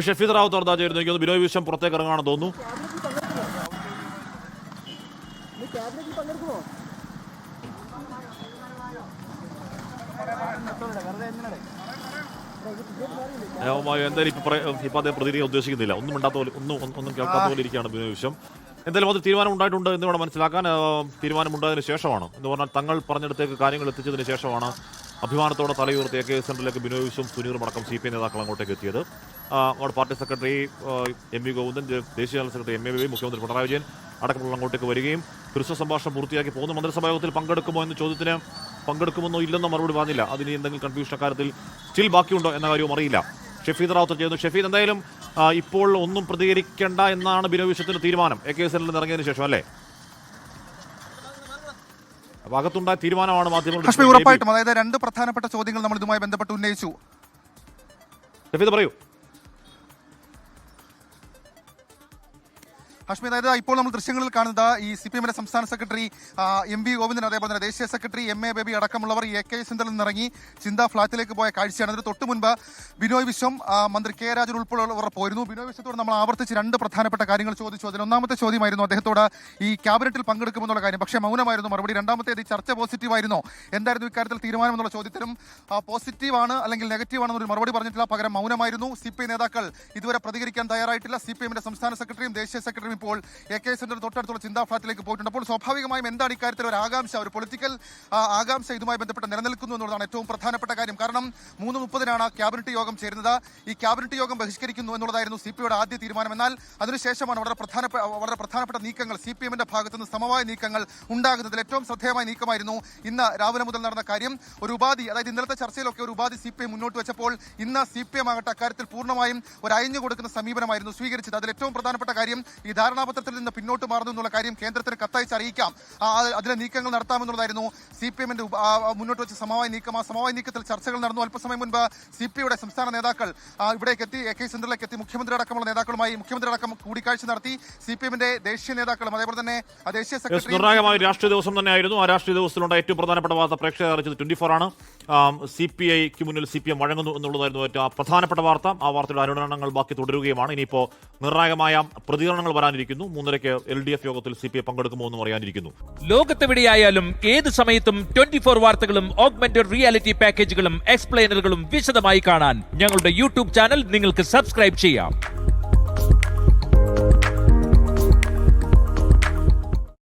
ഷെഫീദ് റാവത്ത് വർദ്ദ ചേരുന്നു. ബിനോയ് വിശ്വം പുറത്തേക്ക് ഇറങ്ങാണെന്ന് തോന്നുന്നു. എന്തായാലും ഇപ്പൊ അദ്ദേഹം പ്രതികരിക്കാൻ ഉദ്ദേശിക്കുന്നില്ല. ഒന്നും കേൾക്കാത്ത പോലെ ഇരിക്കുകയാണ് ബിനോയ് വിശ്വം. എന്തായാലും അത് തീരുമാനം ഉണ്ടായിട്ടുണ്ട് എന്ന് വേണം മനസ്സിലാക്കാൻ. തീരുമാനമുണ്ടായതിനു ശേഷമാണ്, എന്ന് പറഞ്ഞാൽ തങ്ങൾ പറഞ്ഞിടത്തേക്ക് കാര്യങ്ങൾ എത്തിച്ചതിന് ശേഷമാണ് അഭിമാനത്തോടെ തലയുയർത്തി AK സെന്ററിലേക്ക് ബിനോയ് വിശ്വം സുനീറും അടക്കം CPI നേതാക്കൾ അങ്ങോട്ടേക്ക് എത്തിയത്. അവിടെ പാർട്ടി സെക്രട്ടറി MV ഗോവിന്ദൻ, ദേശീയ ജനറൽ സെക്രട്ടറി MA ബേബി, മുഖ്യമന്ത്രി പിണറായി വിജയൻ അടക്കമുള്ള അങ്ങോട്ടേക്ക് വരികയും ക്രിസ്മസ് സംഭാഷണം പൂർത്തിയാക്കി പോകുന്ന മന്ത്രിസഭാ യോഗത്തിൽ പങ്കെടുക്കുമോ എന്ന ചോദ്യത്തിന് പങ്കെടുക്കുമെന്നോ ഇല്ലെന്നോ മറുപടി പറഞ്ഞില്ല. അതിന് എന്തെങ്കിലും കൺഫ്യൂഷൻ അക്കാര്യത്തിൽ സ്റ്റിൽ ബാക്കിയുണ്ടോ എന്ന കാര്യവും അറിയില്ല. ഷെഫീദ് റാവത്ത് ചെയ്യുന്നു. ഷെഫീദ്, എന്തായാലും ഇപ്പോൾ ഒന്നും പ്രതികരിക്കേണ്ട എന്നാണ് ബിനോയ് വിശ്വത്തിന്റെ തീരുമാനം AK സെന്ററിൽ നിന്ന് ഇറങ്ങിയതിനു ശേഷം, അല്ലേ? ഭാഗത്തുണ്ടായ തീരുമാനമാണ് മാധ്യമങ്ങൾ. ഉറപ്പായിട്ടും, അതായത് രണ്ട് പ്രധാനപ്പെട്ട ചോദ്യങ്ങൾ നമ്മൾ ഇതുമായി ബന്ധപ്പെട്ട് ഉന്നയിച്ചു. ഷെഫീദ് പറയൂ. ഹഷ്മി, അതായത് ഇപ്പോൾ നമ്മൾ ദൃശ്യങ്ങളിൽ കാണുന്നത് ഈ CPM സംസ്ഥാന സെക്രട്ടറി MV ഗോവിന്ദൻ, അതേപോലെ തന്നെ ദേശീയ സെക്രട്ടറി MA ബേബി അടക്കമുള്ളവർ ഈ AK സെന്ററിൽ നിന്നിറങ്ങി ചിന്താ ഫ്ളാറ്റിലേക്ക് പോയ കാഴ്ചയാണ്. അതിന് തൊട്ട് മുൻപ് ബിനോയ് വിശ്വം, മന്ത്രി K രാജൻ ഉൾപ്പെടെയുള്ളവർ പോയിരുന്നു. ബിനോയ് വിശ്വത്തോട് നമ്മൾ ആവർത്തിച്ച് രണ്ട് പ്രധാനപ്പെട്ട കാര്യങ്ങൾ ചോദിച്ചു. അതിൽ ഒന്നാമത്തെ ചോദ്യമായിരുന്നു അദ്ദേഹത്തോട് ഈ ക്യാബിനറ്റിൽ പങ്കെടുക്കുമെന്നുള്ള കാര്യം. പക്ഷേ മൗനമായിരുന്നു മറുപടി. രണ്ടാമത്തേത് ഈ ചർച്ച പോസിറ്റീവായിരുന്നോ, എന്തായിരുന്നു ഇക്കാര്യത്തിൽ തീരുമാനം എന്നുള്ള ചോദ്യത്തിനും പോസിറ്റീവാണ് അല്ലെങ്കിൽ നെഗറ്റീവ് ആണെന്നൊരു മറുപടി പറഞ്ഞിട്ടില്ല, പകരം മൗനമായിരുന്നു. CPI നേതാക്കൾ ഇതുവരെ പ്രതികരിക്കാൻ തയ്യാറായിട്ടില്ല. CPM സംസ്ഥാന സെക്രട്ടറിയും ദേശീയ സെക്രട്ടറിയും ഇപ്പോൾ AK സെന്റർ തൊട്ടടുത്തുള്ള ചിന്താ ഫ്ളാറ്റിലേക്ക് പോയിട്ടുണ്ട്. അപ്പോൾ സ്വാഭാവികമായും എന്താണ് ഇക്കാര്യത്തിൽ ഒരു ആകാംക്ഷ, ഒരു പൊളിറ്റിക്കൽ ആകാംക്ഷ ഇതുമായി ബന്ധപ്പെട്ട് നിലനിൽക്കുന്നു എന്നുള്ളതാണ് ഏറ്റവും പ്രധാനപ്പെട്ട കാര്യം. കാരണം 3:30-നാണ് ക്യാബിനറ്റ് യോഗം ചേരുന്നത്. ഈ ക്യാബിനറ്റ് യോഗം ബഹിഷ്കരിക്കുന്നു എന്നുള്ളതായിരുന്നു CPIയുടെ ആദ്യ തീരുമാനം. എന്നാൽ അതിനുശേഷമാണ് വളരെ പ്രധാനപ്പെട്ട നീക്കങ്ങൾ, CPM ഭാഗത്തുനിന്ന് സമവായ നീക്കങ്ങൾ ഉണ്ടാകുന്നതിൽ ഏറ്റവും ശ്രദ്ധേയമായ നീക്കമായിരുന്നു ഇന്ന് രാവിലെ മുതൽ നടന്ന കാര്യം. ഒരു ഉപാധി, അതായത് ഇന്നലത്തെ ചർച്ചയിലൊക്കെ ഒരു ഉപാധി CPI മുന്നോട്ട് വെച്ചപ്പോൾ ഇന്ന് CPM ആകട്ടെ അക്കാര്യത്തിൽ പൂർണ്ണമായും ഒരു അയഞ്ഞു കൊടുക്കുന്ന സമീപനമായിരുന്നു സ്വീകരിച്ചത്. അതിൽ ഏറ്റവും പ്രധാനപ്പെട്ട കാര്യം ഈ ധാരണാപത്രത്തിൽ നിന്ന് പിന്നോട്ട് മാറുന്നു എന്നുള്ള കാര്യം കേന്ദ്രത്തിന് കത്തയച്ച് അറിയിക്കാം, അതിലെ നീക്കങ്ങൾ നടത്താമെന്നുള്ളതായിരുന്നു CPM മുന്നോട്ട് വെച്ച സമവായ നീക്കം. ആ സമവായ നീക്കത്തിൽ ചർച്ചകൾ നടന്നു. അല്പസമയം മുൻപ് CPIയുടെ സംസ്ഥാന നേതാക്കൾ ഇവിടേക്ക് എത്തി, AK സെന്ററിലേക്ക് എത്തി. മുഖ്യമന്ത്രി അടക്കമുള്ള നേതാക്കളുമായി മുഖ്യമന്ത്രി അടക്കം കൂടിക്കാഴ്ച നടത്തി. CPM ദേശീയ നേതാക്കളും അതേപോലെ തന്നെ ദേശീയ സെക്രട്ടറി. നിർണായകമായ രാഷ്ട്രീയ ദിവസം തന്നെയായിരുന്നു. ആ രാഷ്ട്രീയ ദിവസത്തിലുണ്ടായ ഏറ്റവും പ്രധാനപ്പെട്ട വാർത്ത പ്രേക്ഷകർ അറിയിച്ചത് 24 ആണ്. CPIക്ക് മുന്നിൽ CPM വഴങ്ങുന്നു എന്നുള്ളതായിരുന്നു ഏറ്റവും പ്രധാനപ്പെട്ട വാർത്ത. ആ വാർത്തയുടെ അനുരണനങ്ങൾ ബാക്കി തുടരുകയുമാണ്. ഇനിയിപ്പോൾ നിർണായകമായ പ്രതികരണങ്ങൾ വരാനിരിക്കുന്നു. 3:30 LDF യോഗത്തിൽ CPI പങ്കെടുക്കുമോ എന്നും അറിയാനിരിക്കുന്നു. ലോകത്തെവിടെയായാലും ഏത് സമയത്തും 24 വാർത്തകളും ഓഗ്മെന്റഡ് റിയാലിറ്റി പാക്കേജുകളും എക്സ്പ്ലെയിനറുകളും വിശദമായി കാണാൻ ഞങ്ങളുടെ YouTube ചാനൽ നിങ്ങൾക്ക് സബ്സ്ക്രൈബ് ചെയ്യാം.